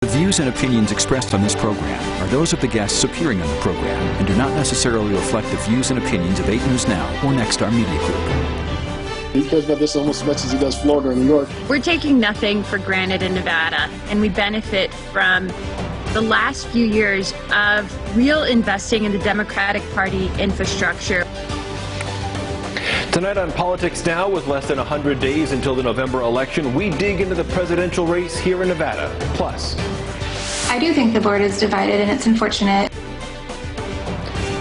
The views and opinions expressed on this program are those of the guests appearing on the program and do not necessarily reflect the views and opinions of 8 News Now or Nexstar Media Group. He cares about this almost as much as he does Florida or New York. We're taking nothing for granted in Nevada, and we benefit from the last few years of real investing in the Democratic Party infrastructure. Tonight on Politics Now, with less than 100 days until the November election, we dig into the presidential race here in Nevada. Plus, I do think the board is divided, and it's unfortunate.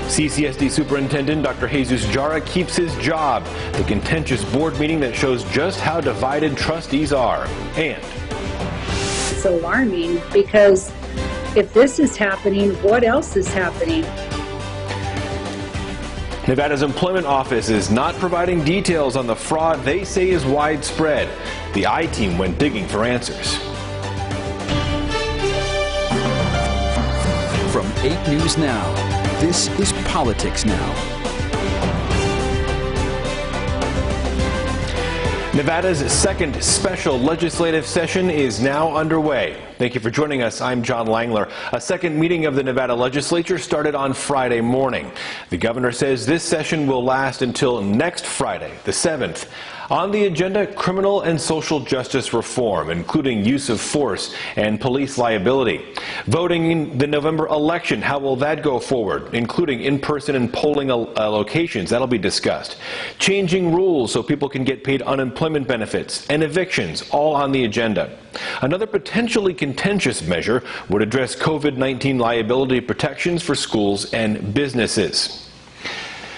CCSD Superintendent Dr. Jesus Jara keeps his job. The contentious board meeting that shows just how divided trustees are. And it's alarming because if this is happening, what else is happening? Nevada's Employment Office is not providing details on the fraud they say is widespread. The I-Team went digging for answers. From 8 News Now, this is Politics Now. Nevada's second special legislative session is now underway. Thank you for joining us. I'm John Langler. A second meeting of the Nevada legislature started on Friday morning. The governor says this session will last until next Friday, the 7th. On the agenda, criminal and social justice reform, including use of force and police liability. Voting in the November election, how will that go forward, including in-person and polling locations? That'll be discussed. Changing rules so people can get paid unemployment benefits and evictions, all on the agenda. Another potentially contentious measure would address COVID-19 liability protections for schools and businesses.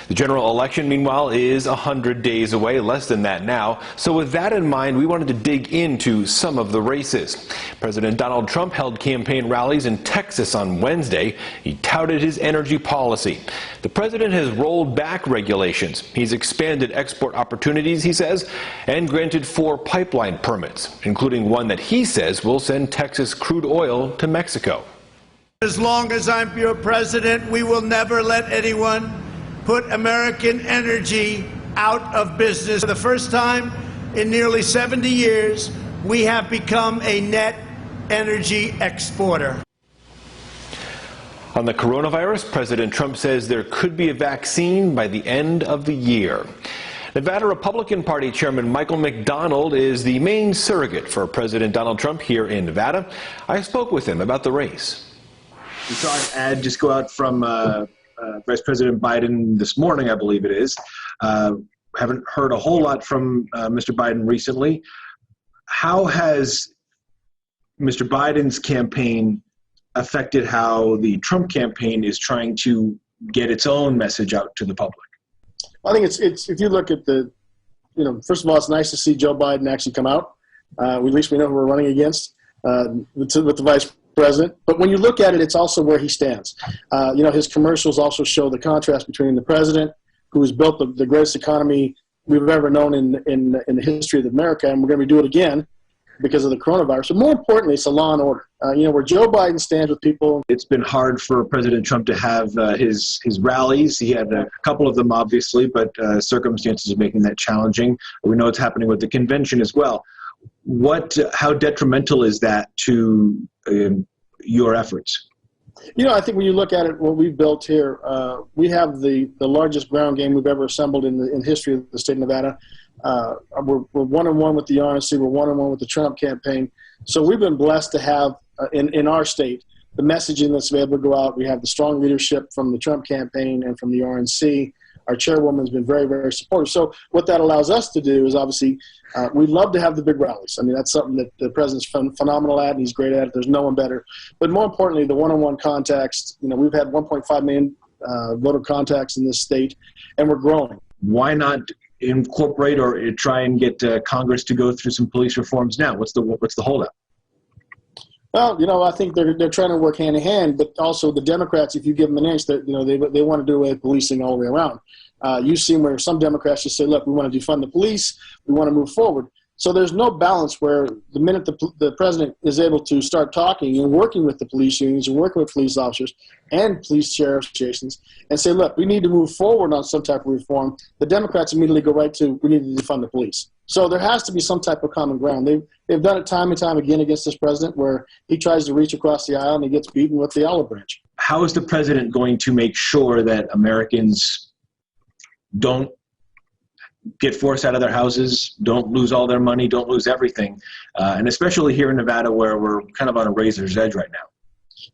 The general election, meanwhile, is 100 days away, less than that now. So with that in mind, we wanted to dig into some of the races. President Donald Trump held campaign rallies in Texas on Wednesday. He touted his energy policy. The president has rolled back regulations. He's expanded export opportunities, he says, and granted 4 pipeline permits, including one that he says will send Texas crude oil to Mexico. As long as I'm your president, we will never let anyone put American energy out of business. For the first time in nearly 70 years, we have become a net energy exporter. On the coronavirus, President Trump says there could be a vaccine by the end of the year. Nevada Republican Party Chairman Michael McDonald is the main surrogate for President Donald Trump here in Nevada. I spoke with him about the race. We saw an ad just go out from Vice President Biden this morning, I believe it is. Haven't heard a whole lot from Mr. Biden recently. How has Mr. Biden's campaign affected how the Trump campaign is trying to get its own message out to the public? I think it's if you look at the, first of all, it's nice to see Joe Biden actually come out. At least we know who we're running against with the vice president. But when you look at it, it's also where he stands. His commercials also show the contrast between the president, who has built the greatest economy we've ever known in the history of America, and we're going to do it again because of the coronavirus. But more importantly, it's a law and order. Where Joe Biden stands with people. It's been hard for President Trump to have his rallies. He had a couple of them, obviously, but circumstances are making that challenging. We know it's happening with the convention as well. How detrimental is that to your efforts? I think when you look at it, what we've built here, we have the largest ground game we've ever assembled in history of the state of Nevada. We're 1-1 with the RNC. We're 1-1 with the Trump campaign. So we've been blessed to have in our state the messaging that's able to go out. We have the strong leadership from the Trump campaign and from the RNC. Our chairwoman's been very, very supportive. So what that allows us to do is obviously we love to have the big rallies. I mean, that's something that the president's phenomenal at, and he's great at it. There's no one better. But more importantly, the one-on-one contacts. We've had 1.5 million voter contacts in this state, and we're growing. Why not incorporate or try and get Congress to go through some police reforms now? What's the holdup? Well, I think they're trying to work hand in hand, but also the Democrats, if you give them an inch, they want to do away with policing all the way around. You've seen where some Democrats just say, look, we want to defund the police, we want to move forward. So there's no balance where the minute the president is able to start talking and working with the police unions and working with police officers and police sheriff associations and say, look, we need to move forward on some type of reform, the Democrats immediately go right to, we need to defund the police. So there has to be some type of common ground. They've done it time and time again against this president, where he tries to reach across the aisle and he gets beaten with the olive branch. How is the president going to make sure that Americans don't get forced out of their houses, don't lose all their money, don't lose everything, and especially here in Nevada, where we're kind of on a razor's edge right now?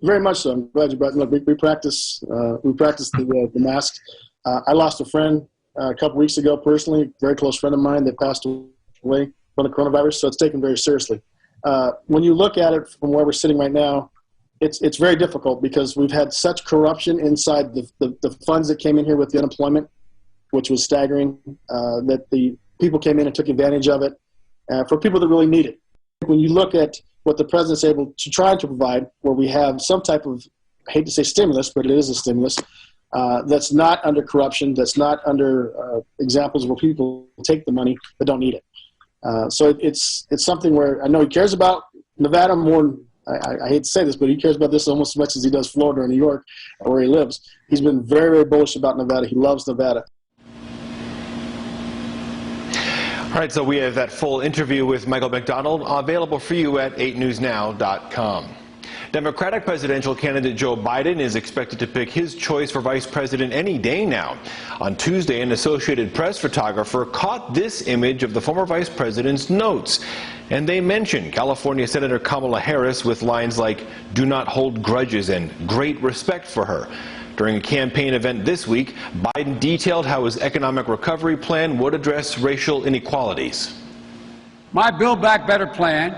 Very much so. I'm glad you brought it up. We practice the mask. I lost a friend a couple weeks ago personally, a very close friend of mine that passed away from the coronavirus, so it's taken very seriously. When you look at it from where we're sitting right now, it's very difficult because we've had such corruption inside the funds that came in here with the unemployment, which was staggering, that the people came in and took advantage of it for people that really need it. When you look at what the president's able to try to provide, where we have some type of, I hate to say stimulus, but it is a stimulus, that's not under corruption, that's not under examples where people take the money that don't need it. So it's something where I know he cares about Nevada more. I hate to say this, but he cares about this almost as much as he does Florida or New York, where he lives. He's been very, very bullish about Nevada. He loves Nevada. All right, so we have that full interview with Michael McDonald available for you at 8newsnow.com. Democratic presidential candidate Joe Biden is expected to pick his choice for vice president any day now. On Tuesday, an Associated Press photographer caught this image of the former vice president's notes. And they mentioned California Senator Kamala Harris with lines like, "Do not hold grudges," and "great respect for her." During a campaign event this week, Biden detailed how his economic recovery plan would address racial inequalities. My Build Back Better plan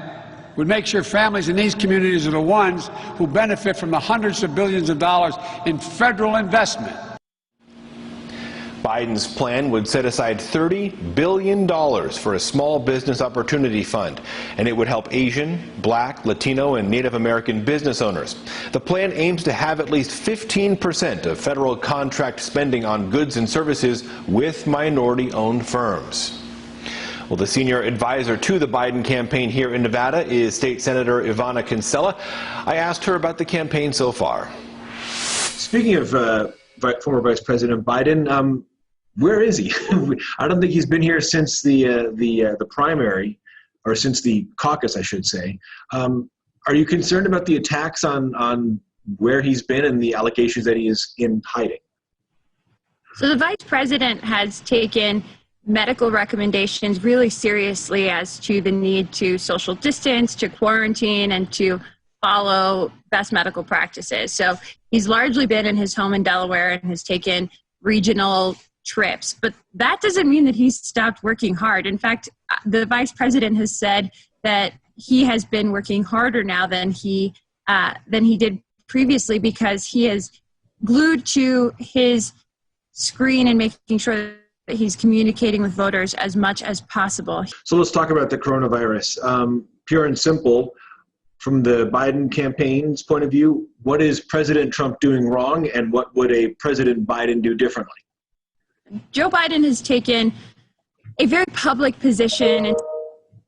would make sure families in these communities are the ones who benefit from the hundreds of billions of dollars in federal investment. Biden's plan would set aside $30 billion for a small business opportunity fund, and it would help Asian, Black, Latino, and Native American business owners. The plan aims to have at least 15% of federal contract spending on goods and services with minority-owned firms. Well, the senior advisor to the Biden campaign here in Nevada is State Senator Ivana Kinsella. I asked her about the campaign so far. Speaking of former Vice President Biden, where is he? I don't think he's been here since the primary, or since the caucus, I should say. Are you concerned about the attacks on where he's been and the allegations that he is in hiding? So the vice president has taken medical recommendations really seriously as to the need to social distance, to quarantine, and to follow best medical practices. So he's largely been in his home in Delaware and has taken regional trips, but that doesn't mean that he's stopped working hard. In fact, the vice president has said that he has been working harder now than he did previously, because he is glued to his screen and making sure that he's communicating with voters as much as possible. So let's talk about the coronavirus. Pure and simple, from the Biden campaign's point of view, what is President Trump doing wrong, and what would a President Biden do differently? Joe Biden has taken a very public position, and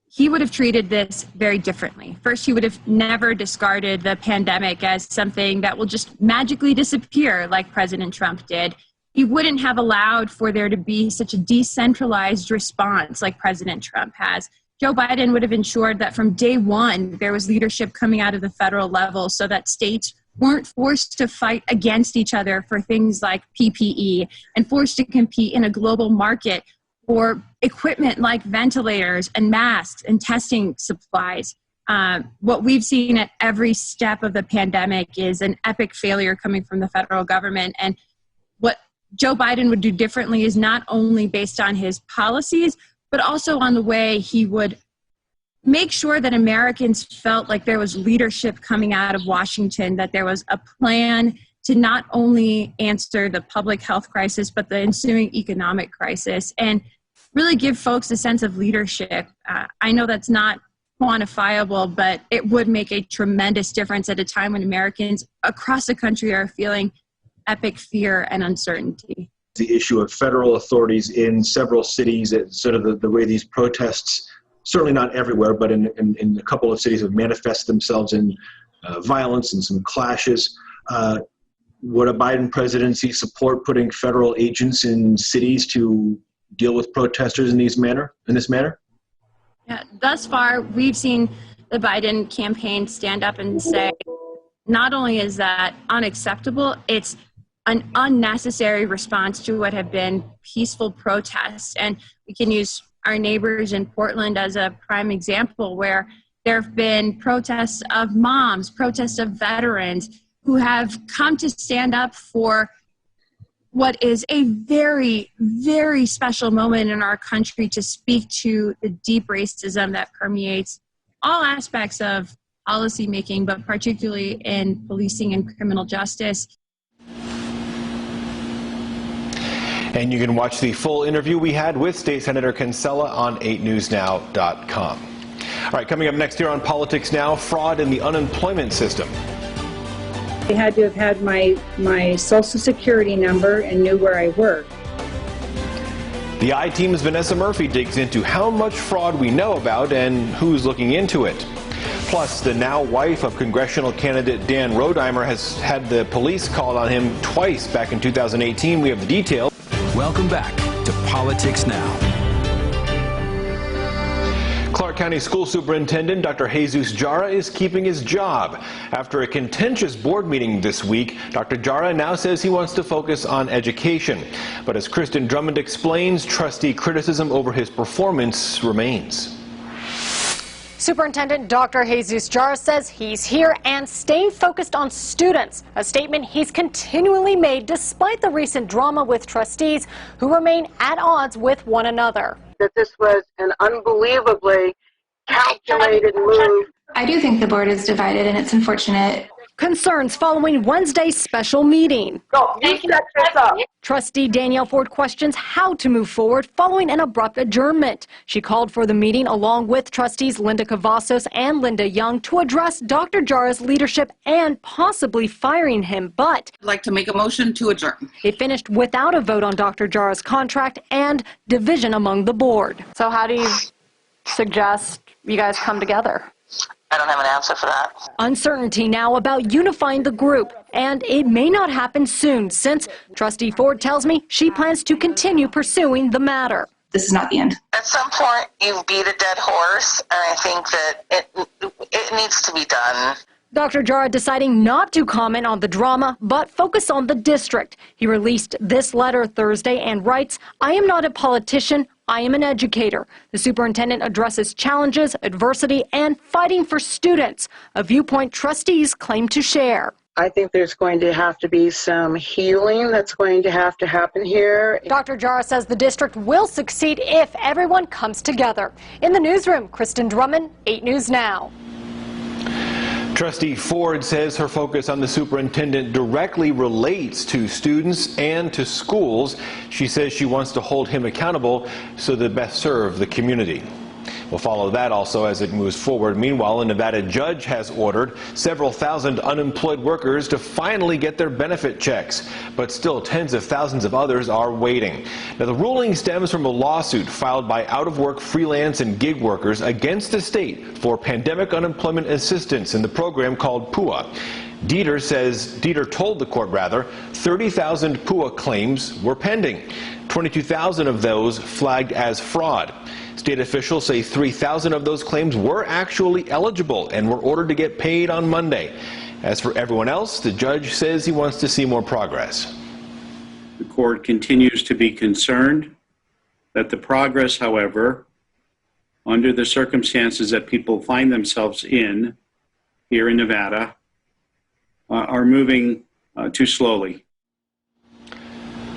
he would have treated this very differently. First, he would have never discarded the pandemic as something that will just magically disappear like President Trump did. He wouldn't have allowed for there to be such a decentralized response like President Trump has. Joe Biden would have ensured that from day one, there was leadership coming out of the federal level so that states weren't forced to fight against each other for things like PPE and forced to compete in a global market for equipment like ventilators and masks and testing supplies. What we've seen at every step of the pandemic is an epic failure coming from the federal government. And what Joe Biden would do differently is not only based on his policies, but also on the way he would make sure that Americans felt like there was leadership coming out of Washington, that there was a plan to not only answer the public health crisis, but the ensuing economic crisis, and really give folks a sense of leadership. I know that's not quantifiable, but it would make a tremendous difference at a time when Americans across the country are feeling epic fear and uncertainty. The issue of federal authorities in several cities, sort of the way these protests, certainly not everywhere, but in a couple of cities, have manifested themselves in violence and some clashes. Would a Biden presidency support putting federal agents in cities to deal with protesters in this manner? Thus far, we've seen the Biden campaign stand up and say, not only is that unacceptable, it's an unnecessary response to what have been peaceful protests. And we can use our neighbors in Portland as a prime example, where there have been protests of moms, protests of veterans who have come to stand up for what is a very, very special moment in our country, to speak to the deep racism that permeates all aspects of policy making, but particularly in policing and criminal justice. And you can watch the full interview we had with State Senator Kinsella on 8newsnow.com. All right, coming up next here on Politics Now, fraud in the unemployment system. They had to have had my Social Security number and knew where I worked. The I-Team's Vanessa Murphy digs into how much fraud we know about and who's looking into it. Plus, the now wife of congressional candidate Dan Rodheimer has had the police called on him twice back in 2018. We have the details. Welcome back to Politics Now. Clark County School Superintendent Dr. Jesus Jara is keeping his job. After a contentious board meeting this week, Dr. Jara now says he wants to focus on education. But as Kristen Drummond explains, trustee criticism over his performance remains. Superintendent Dr. Jesus Jara says he's here and staying focused on students, a statement he's continually made despite the recent drama with trustees who remain at odds with one another. That this was an unbelievably calculated move. I do think the board is divided, and it's unfortunate. Concerns following Wednesday's special meeting. Go, you set this up. Trustee Danielle Ford questions how to move forward following an abrupt adjournment. She called for the meeting along with trustees Linda Cavazos and Linda Young to address Dr. Jara's leadership and possibly firing him, but I'd like to make a motion to adjourn. It finished without a vote on Dr. Jara's contract and division among the board. So how do you suggest you guys come together? I don't have an answer for that. Uncertainty now about unifying the group, and it may not happen soon since Trustee Ford tells me she plans to continue pursuing the matter. This is not the end. At some point, you beat a dead horse, and I think that it needs to be done. Dr. Jara deciding not to comment on the drama, but focus on the district. He released this letter Thursday and writes, "I am not a politician. I am an educator." The superintendent addresses challenges, adversity, and fighting for students, a viewpoint trustees claim to share. I think there's going to have to be some healing that's going to have to happen here. Dr. Jara says the district will succeed if everyone comes together. In the newsroom, Kristen Drummond, 8 News Now. Trustee Ford says her focus on the superintendent directly relates to students and to schools. She says she wants to hold him accountable so to best serve the community. We'll follow that also as it moves forward. Meanwhile, a Nevada judge has ordered several thousand unemployed workers to finally get their benefit checks, but still tens of thousands of others are waiting. Now, the ruling stems from a lawsuit filed by out-of-work freelance and gig workers against the state for pandemic unemployment assistance in the program called PUA. Dieter told the court 30,000 PUA claims were pending. 22,000 of those flagged as fraud. State officials say 3,000 of those claims were actually eligible and were ordered to get paid on Monday. As for everyone else, the judge says he wants to see more progress. The court continues to be concerned that the progress, however, under the circumstances that people find themselves in here in Nevada, are moving too slowly.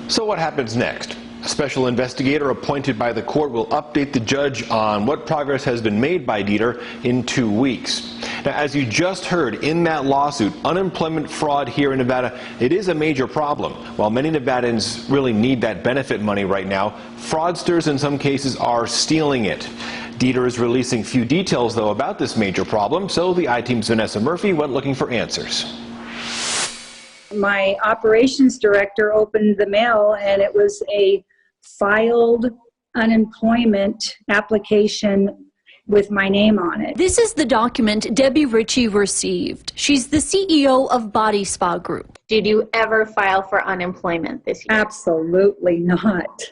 So what happens next? A special investigator appointed by the court will update the judge on what progress has been made by Dieter in 2 weeks. Now, as you just heard in that lawsuit, unemployment fraud here in Nevada, it is a major problem. While many Nevadans really need that benefit money right now, fraudsters in some cases are stealing it. Dieter is releasing few details, though, about this major problem, so the I-Team's Vanessa Murphy went looking for answers. My operations director opened the mail, and it was a filed unemployment application with my name on it. This is the document Debbie Ritchie received. She's the CEO of Body Spa Group. Did you ever file for unemployment this year? Absolutely not.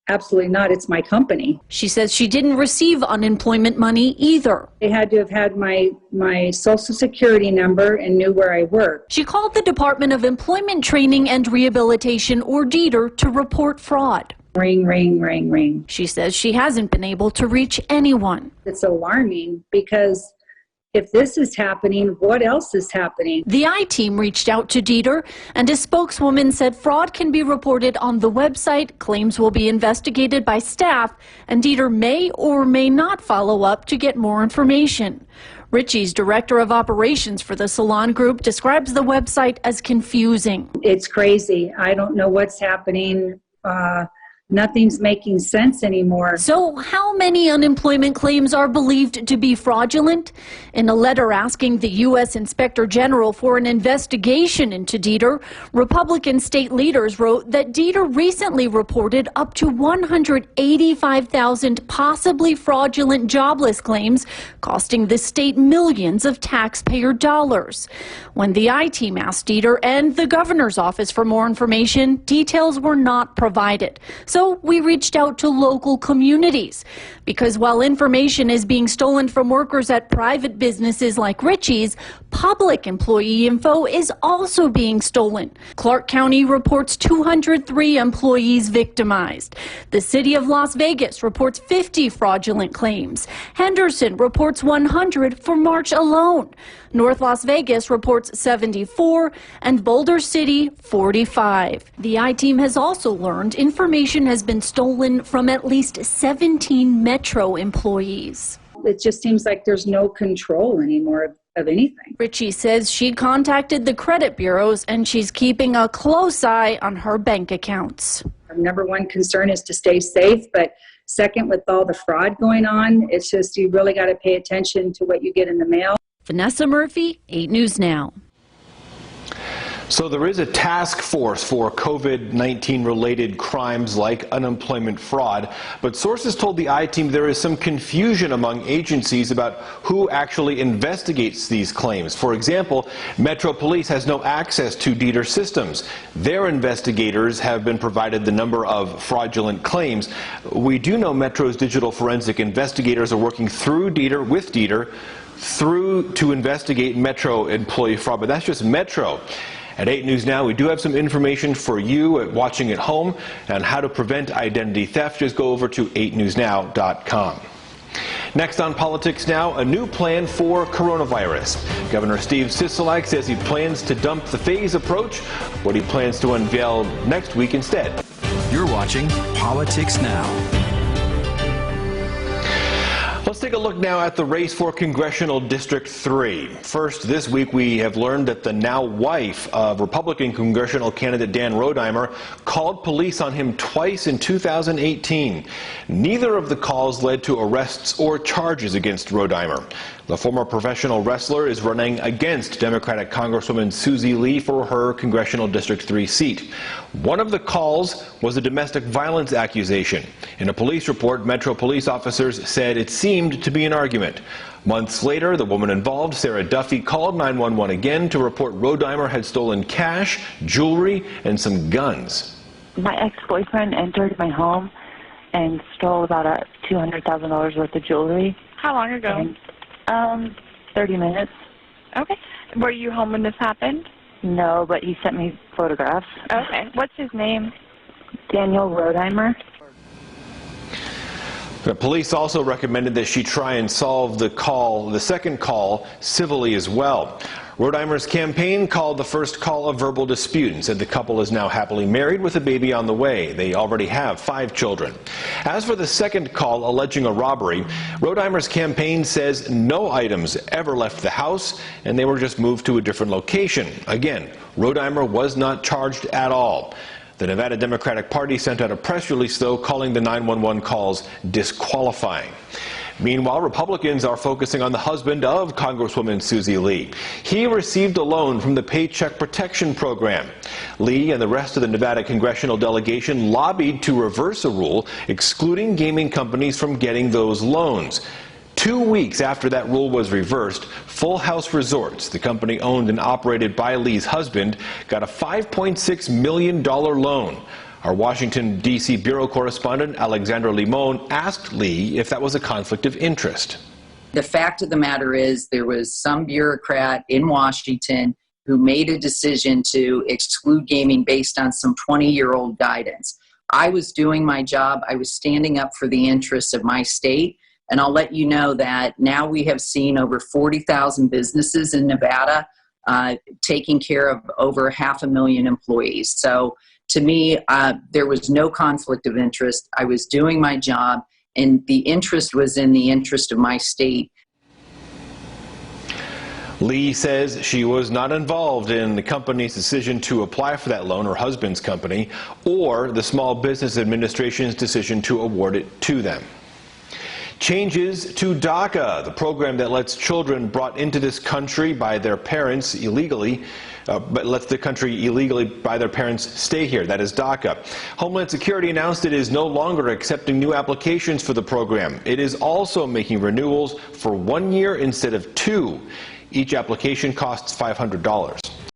Absolutely not. It's my company. She says she didn't receive unemployment money either. They had to have had my Social Security number and knew where I worked. She called the Department of Employment Training and Rehabilitation, or DETR, to report fraud. Ring, ring, ring, ring. She says she hasn't been able to reach anyone. It's alarming because if this is happening, what else is happening? The I-Team reached out to DETR, and a spokeswoman said fraud can be reported on the website, claims will be investigated by staff, and DETR may or may not follow up to get more information. Ritchie's director of operations for the Salon Group describes the website as confusing. It's crazy. I don't know what's happening. Nothing's making sense anymore. So how many unemployment claims are believed to be fraudulent? In a letter asking the U.S. Inspector General for an investigation into DETR, Republican state leaders wrote that DETR recently reported up to 185,000 possibly fraudulent jobless claims, costing the state millions of taxpayer dollars. When the I-Team asked DETR and the governor's office for more information, details were not provided. So we reached out to local communities, because while information is being stolen from workers at private businesses like Ritchie's, public employee info is also being stolen. Clark County reports 203 employees victimized. The city of Las Vegas reports 50 fraudulent claims. Henderson reports 100 for March alone. North Las Vegas reports 74, and Boulder City 45. The I-Team has also learned information has been stolen from at least 17 Metro employees. It just seems like there's no control anymore of anything. Ritchie says she contacted the credit bureaus and she's keeping a close eye on her bank accounts. Our number one concern is to stay safe, but second, with all the fraud going on, it's just you really got to pay attention to what you get in the mail. Vanessa Murphy, 8 News Now. So there is a task force for COVID-19 related crimes like unemployment fraud, but sources told the I-Team there is some confusion among agencies about who actually investigates these claims. For example, Metro Police has no access to DETR systems. Their investigators have been provided the number of fraudulent claims. We do know Metro's digital forensic investigators are working through DETR, with DETR, to investigate Metro employee fraud, but that's just Metro. At 8 News Now, we do have some information for you watching at home on how to prevent identity theft. Just go over to 8newsnow.com. Next on Politics Now, a new plan for coronavirus. Governor Steve Sisolak says he plans to dump the phase approach, what he plans to unveil next week instead. You're watching Politics Now. Let's take a look now at the race for Congressional District 3. First, this week we have learned that the now wife of Republican congressional candidate Dan Rodheimer called police on him twice in 2018. Neither of the calls led to arrests or charges against Rodheimer. The former professional wrestler is running against Democratic Congresswoman Susie Lee for her Congressional District 3 seat. One of the calls was a domestic violence accusation. In a police report, Metro police officers said it seemed to be an argument. Months later, the woman involved, Sarah Duffy, called 911 again to report Rodheimer had stolen cash, jewelry, and some guns. My ex-boyfriend entered my home and stole about $200,000 worth of jewelry. How long ago? 30 minutes. Okay. Were you home when this happened? No, but he sent me photographs. Okay. What's his name? Daniel Rodheimer. The police also recommended that she try and solve the second call, civilly as well. Rodheimer's campaign called the first call a verbal dispute and said the couple is now happily married with a baby on the way. They already have 5 children. As for the second call alleging a robbery, Rodheimer's campaign says no items ever left the house and they were just moved to a different location. Again, Rodheimer was not charged at all. The Nevada Democratic Party sent out a press release, though, calling the 911 calls disqualifying. Meanwhile, Republicans are focusing on the husband of Congresswoman Susie Lee. He received a loan from the Paycheck Protection Program. Lee and the rest of the Nevada congressional delegation lobbied to reverse a rule excluding gaming companies from getting those loans. 2 weeks after that rule was reversed, Full House Resorts, the company owned and operated by Lee's husband, got a $5.6 million loan. Our Washington, D.C. Bureau correspondent Alexandra Limon asked Lee if that was a conflict of interest. The fact of the matter is there was some bureaucrat in Washington who made a decision to exclude gaming based on some 20-year-old guidance. I was doing my job. I was standing up for the interests of my state. And I'll let you know that now we have seen over 40,000 businesses in Nevada taking care of over 500,000 employees. So to me, there was no conflict of interest. I was doing my job, and the interest was in the interest of my state. Lee says she was not involved in the company's decision to apply for that loan, her husband's company, or the Small Business Administration's decision to award it to them. Changes to DACA, the program that lets children brought into this country by their parents illegally, but lets the country illegally by their parents stay here. That is DACA. Homeland Security announced it is no longer accepting new applications for the program. It is also making renewals for 1 year instead of 2. Each application costs $500.